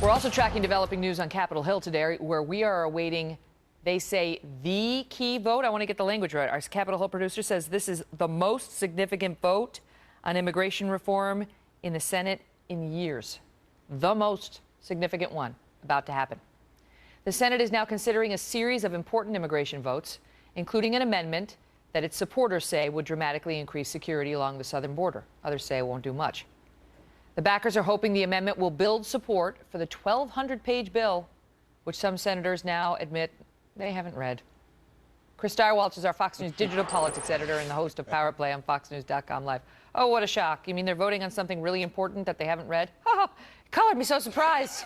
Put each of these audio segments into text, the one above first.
We're also tracking developing news on Capitol Hill today, where we are awaiting, they say, the key vote. I want to get the language right. Our Capitol Hill producer says this is the most significant vote on immigration reform in the Senate in years. The most significant one about to happen. The Senate is now considering a series of important immigration votes, including an amendment that its supporters say would dramatically increase security along the southern border. Others say it won't do much. The backers are hoping the amendment will build support for the 1,200-page bill, which some senators now admit they haven't read. Chris Direwaltz is our Fox News digital politics editor and the host of Power Play on FoxNews.com Live. Oh, what a shock. You mean they're voting on something really important that they haven't read? Oh, it colored me so surprised.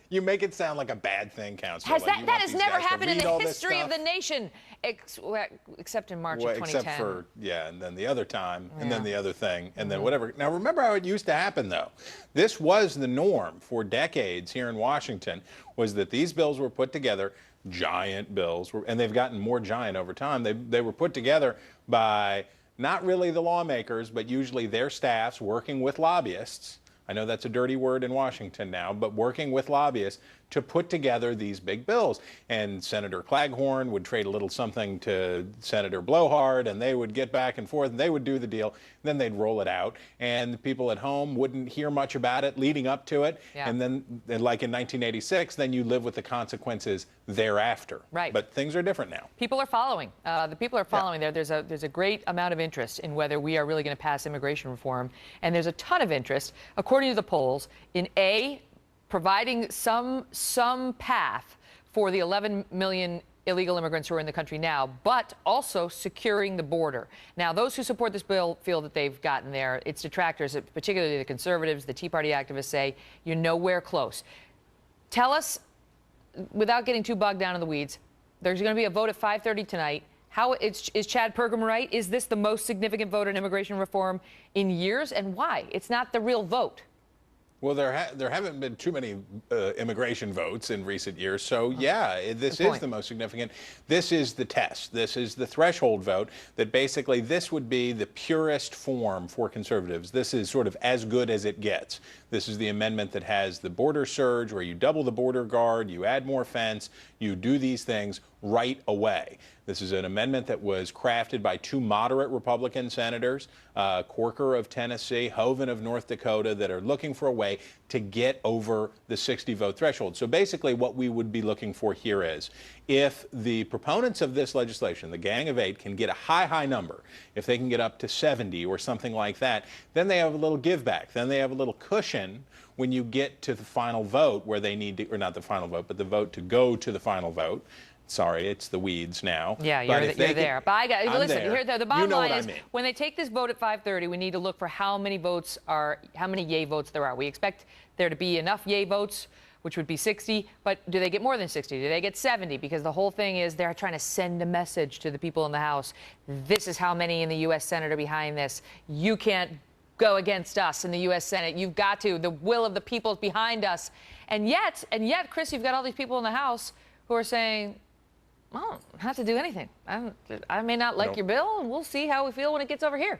You make it sound like a bad thing, Counselor. That has never happened in the history of the nation, except in March of 2010. Except for, and then the other time, and then the other thing, and then whatever. Now, remember how it used to happen, though. This was the norm for decades here in Washington, was that these bills were put together, giant bills, and they've gotten more giant over time. They were put together by not really the lawmakers, but usually their staffs working with lobbyists. I know that's a dirty word in Washington now, but working with lobbyists to put together these big bills. And Senator Claghorn would trade a little something to Senator Blowhard, and they would get back and forth, and they would do the deal. Then they'd roll it out, and the people at home wouldn't hear much about it leading up to it. Yeah. And then, like in 1986, then you live with the consequences thereafter. Right. But things are different now. People are following. The people are following. Yeah. There's a great amount of interest in whether we are really going to pass immigration reform, and there's a ton of interest, according to the polls, in providing some path for the 11 million illegal immigrants who are in the country now, but also securing the border. Now, those who support this bill feel that they've gotten there. Its detractors, particularly the conservatives, the Tea Party activists, say you're nowhere close. Tell us, without getting too bogged down in the weeds, there's going to be a vote at 5:30 tonight. Is Chad Pergam right? Is this the most significant vote on immigration reform in years, and why? It's not the real vote. Well, there haven't been too many immigration votes in recent years, so yeah, this is the most significant. This is the test. This is the threshold vote that basically this would be the purest form for conservatives. This is sort of as good as it gets. This is the amendment that has the border surge, where you double the border guard, you add more fence, you do these things right away. This is an amendment that was crafted by two moderate Republican senators, Corker of Tennessee, Hoeven of North Dakota, that are looking for a way to get over the 60-vote threshold. So basically what we would be looking for here is, if the proponents of this legislation, the Gang of Eight, can get a high number, if they can get up to 70 or something like that, then they have a little give back. Then they have a little cushion when you get to the final vote, where they need to, or not the final vote, but the vote to go to the final vote. Sorry, it's the weeds now. Yeah, you're there. But listen, the bottom line is, when they take this vote at 5:30, we need to look for how many yay votes there are. We expect there to be enough yay votes, which would be 60, but do they get more than 60? Do they get 70? Because the whole thing is they're trying to send a message to the people in the House. This is how many in the U.S. Senate are behind this. You can't go against us in the U.S. Senate. You've got to. The will of the people is behind us. And yet, Chris, you've got all these people in the House who are saying, I don't have to do anything. I may not like your bill, and we'll see how we feel when it gets over here.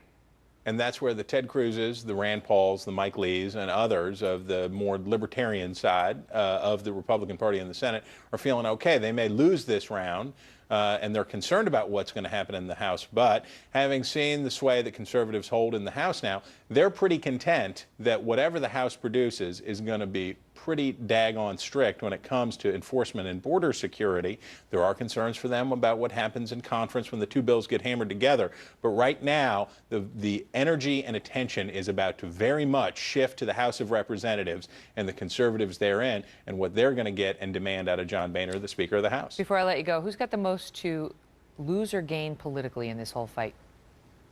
And that's where the Ted Cruzes, the Rand Pauls, the Mike Lees, and others of the more libertarian side of the Republican Party in the Senate are feeling okay. They may lose this round, and they're concerned about what's going to happen in the House. But having seen the sway that conservatives hold in the House now, they're pretty content that whatever the House produces is going to be pretty daggone strict when it comes to enforcement and border security. There are concerns for them about what happens in conference when the two bills get hammered together. But right now, the energy and attention is about to very much shift to the House of Representatives and the conservatives therein, and what they're going to get and demand out of John Boehner, the Speaker of the House. Before I let you go, who's got the most to lose or gain politically in this whole fight?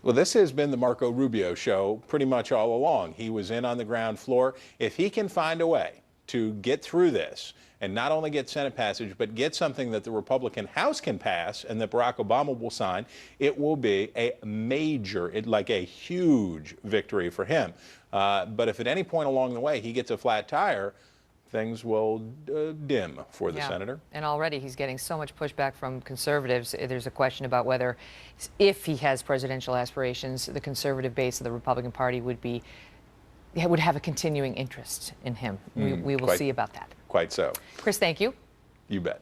Well, this has been the Marco Rubio show pretty much all along. He was in on the ground floor. If he can find a way to get through this and not only get Senate passage, but get something that the Republican House can pass and that Barack Obama will sign, it will be a major, like a huge victory for him. But if at any point along the way he gets a flat tire, things will dim for the senator. And already he's getting so much pushback from conservatives. There's a question about whether, if he has presidential aspirations, the conservative base of the Republican Party would be would have a continuing interest in him. We will quite- see about that. Quite so. Chris, thank you. You bet.